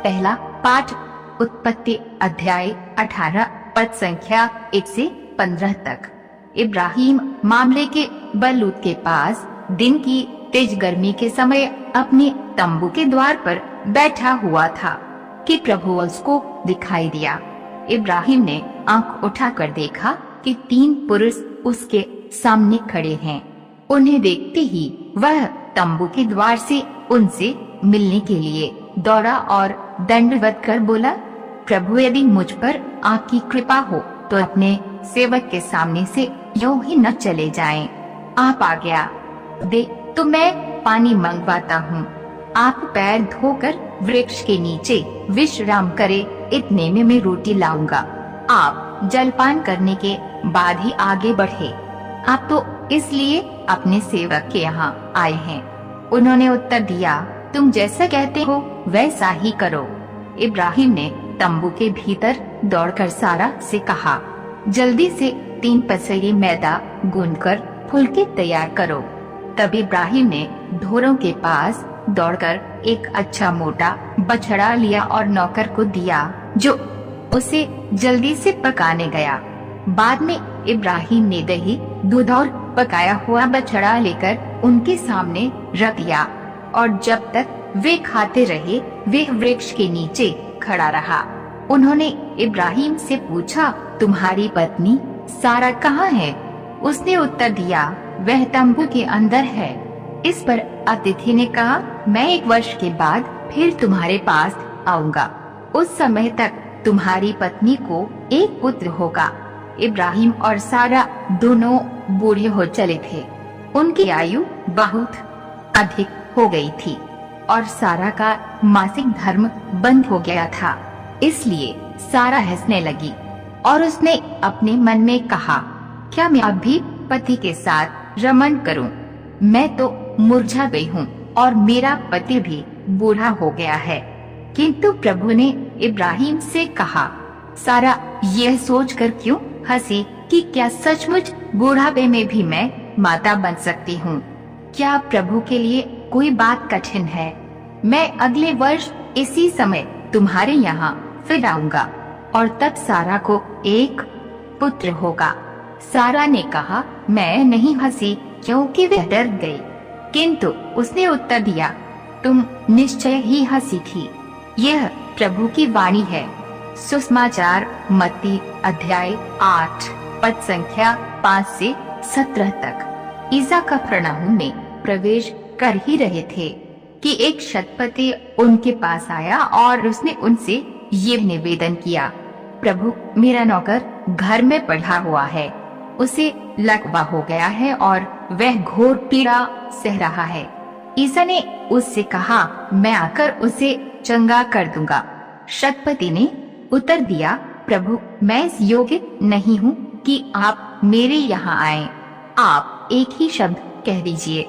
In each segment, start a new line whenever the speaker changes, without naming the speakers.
पहला पाठ उत्पत्ति अध्याय 18 पद संख्या 1 से 15 तक। इब्राहिम मामले के बलूत के पास दिन की तेज गर्मी के समय अपने तंबू के द्वार पर बैठा हुआ था कि प्रभु उसको दिखाई दिया। इब्राहिम ने आंख उठाकर देखा कि 3 पुरुष उसके सामने खड़े हैं। उन्हें देखते ही वह तंबू के द्वार से उनसे मिलने के लिए दौड़ा और दंडवत कर बोला, प्रभु यदि मुझ पर आपकी कृपा हो तो अपने सेवक के सामने से यूं ही न चले जाएं। आप आज्ञा दे तो मैं पानी मंगवाता हूँ। आप पैर धोकर वृक्ष के नीचे विश्राम करे, इतने में मैं रोटी लाऊंगा। आप जलपान करने के बाद ही आगे बढ़े। आप तो इसलिए अपने सेवक के यहाँ आए हैं। उन्होंने उत्तर दिया, तुम जैसा कहते हो वैसा ही करो। इब्राहिम ने तंबू के भीतर दौड़कर सारा से कहा, जल्दी से 3 पसेरी मैदा गूंथकर फुलके तैयार करो। तब इब्राहिम ने ढोरों के पास दौड़कर एक अच्छा मोटा बछड़ा लिया और नौकर को दिया, जो उसे जल्दी से पकाने गया। बाद में इब्राहिम ने दही, दूध और पकाया हुआ बछड़ा लेकर उनके सामने रख दिया और जब तक वे खाते रहे वे वृक्ष के नीचे खड़ा रहा। उन्होंने इब्राहिम से पूछा, तुम्हारी पत्नी सारा कहाँ है? उसने उत्तर दिया, वह तंबू के अंदर है। इस पर अतिथि ने कहा, मैं 1 वर्ष के बाद फिर तुम्हारे पास आऊंगा। उस समय तक तुम्हारी पत्नी को एक पुत्र होगा। इब्राहिम और सारा दोनों बूढ़े हो चले थे। उनकी आयु बहुत अधिक हो गई थी और सारा का मासिक धर्म बंद हो गया था। इसलिए सारा हंसने लगी और उसने अपने मन में कहा, क्या मैं अभी पति के साथ रमन करूं? मैं तो मुरझा गई हूँ और मेरा पति भी बूढ़ा हो गया है। किंतु प्रभु ने इब्राहिम से कहा, सारा यह सोचकर क्यों हंसी कि क्या सचमुच बुढ़ापे में भी मैं माता बन सकती हूँ? क्या प्रभु के लिए कोई बात कठिन है? मैं अगले वर्ष इसी समय तुम्हारे यहाँ फिर आऊंगा और तब सारा को एक पुत्र होगा। सारा ने कहा, मैं नहीं हंसी क्योंकि वह डर गई। किंतु उसने उत्तर दिया, तुम निश्चय ही हंसी थी। यह प्रभु की वाणी है। सुसमाचार मत्ती अध्याय 8 पद संख्या 5 से 17 तक। ईसा कफरनहूम में प्रवेश कर ही रहे थे कि एक शतपति उनके पास आया और उसने उनसे ये निवेदन किया, प्रभु मेरा नौकर घर में पड़ा हुआ है, उसे लकवा हो गया है और वह घोर पीड़ा सह रहा है। ईसा ने उससे कहा, मैं आकर उसे चंगा कर दूंगा। शतपति ने उत्तर दिया, प्रभु मैं इस योग्य नहीं हूँ कि आप मेरे यहाँ आए। आप एक ही शब्द कह दीजिए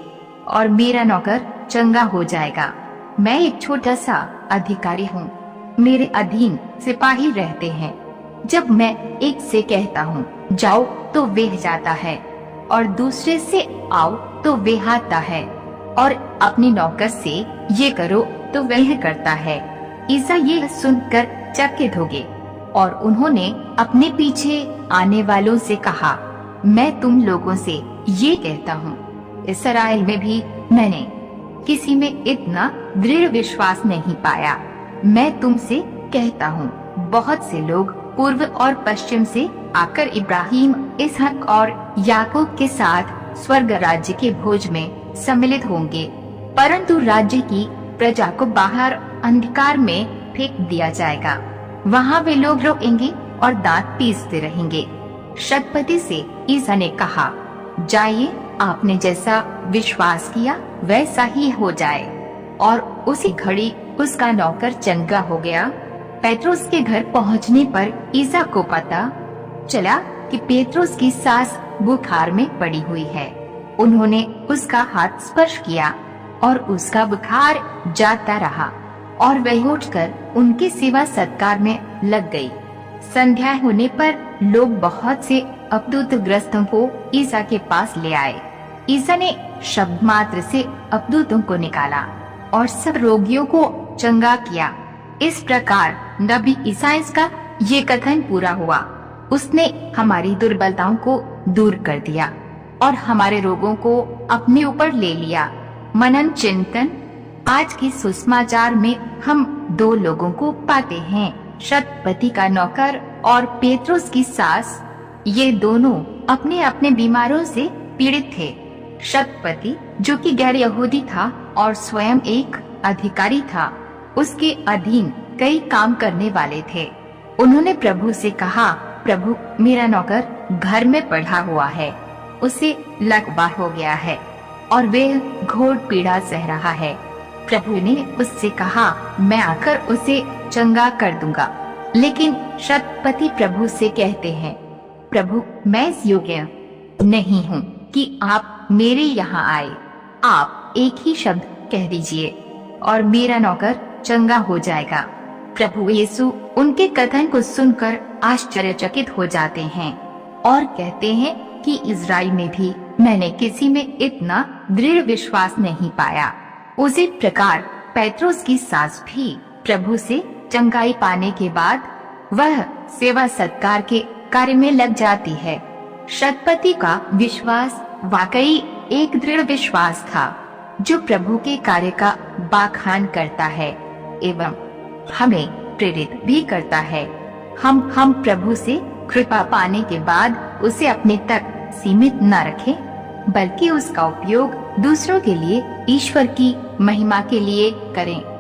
और मेरा नौकर चंगा हो जाएगा। मैं एक छोटा सा अधिकारी हूँ, मेरे अधीन सिपाही रहते हैं। जब मैं एक से कहता हूँ जाओ तो वह जाता है और दूसरे से आओ तो वह आता है और अपने नौकर से ये करो तो वह करता है। ईसा ये सुनकर चकित हो गए और उन्होंने अपने पीछे आने वालों से कहा, मैं तुम लोगों से ये कहता हूँ, इस्राएल में भी मैंने किसी में इतना दृढ़ विश्वास नहीं पाया। मैं तुमसे कहता हूँ, बहुत से लोग पूर्व और पश्चिम से आकर इब्राहिम, इसहाक और याकूब के साथ स्वर्ग राज्य के भोज में सम्मिलित होंगे, परंतु राज्य की प्रजा को बाहर अंधकार में फेंक दिया जाएगा। वहाँ वे लोग रोएंगे और दांत पीसते रहेंगे। शतपति से ईसा ने कहा, जाइए, आपने जैसा विश्वास किया वैसा ही हो जाए। और उसी घड़ी उसका नौकर चंगा हो गया। पेट्रोस के घर पहुंचने पर ईसा को पता चला कि पेट्रोस की सास बुखार में पड़ी हुई है। उन्होंने उसका हाथ स्पर्श किया और उसका बुखार जाता रहा और वह उठकर उनके सेवा सत्कार में लग गई। संध्या होने पर लोग बहुत से अवधूत ग्रस्तों को ईसा के पास ले आए। ईसा ने शब्द मात्र से अवधूतों को निकाला और सब रोगियों को चंगा किया। इस प्रकार नबी ईसाइयाह का ये कथन पूरा हुआ। उसने हमारी दुर्बलताओं को दूर कर दिया और हमारे रोगों को अपने ऊपर ले लिया। मनन चिंतन। आज के सुसमाचार में हम दो लोगों को पाते हैं, शतपति का नौकर और पेत्रुस की सास। ये दोनों अपने अपने बीमारों से पीड़ित थे। शतपति, जो कि गैर यहूदी था और स्वयं एक अधिकारी था, उसके अधीन कई काम करने वाले थे। उन्होंने प्रभु से कहा, प्रभु, मेरा नौकर घर में पड़ा हुआ है, उसे लकवा हो गया है और वह घोर पीड़ा सह रहा है। प्रभु ने उससे कहा, मैं आकर उसे चंगा कर दूंगा। लेकिन शतपति प्रभु से कहते हैं, प्रभु, मैं इस योग्य नहीं हूँ कि आप मेरे यहाँ आए। आप एक ही शब्द कह दीजिए और मेरा नौकर चंगा हो जाएगा। प्रभु यीशु उनके कथन को सुनकर आश्चर्यचकित हो जाते हैं और कहते हैं कि इज़राइल में भी मैंने किसी में इतना दृढ़ विश्वास नहीं पाया। उसी प्रकार पेत्रुस की सास भी प्रभु से चंगाई पाने के बाद वह सेवा सत्कार के कार्य में लग जाती है। शतपति का विश्वास वाकई एक दृढ़ विश्वास था, जो प्रभु के कार्य का बखान करता है एवं हमें प्रेरित भी करता है। हम प्रभु से कृपा पाने के बाद उसे अपने तक सीमित न रखें, बल्कि उसका उपयोग दूसरों के लिए ईश्वर की महिमा के लिए करें।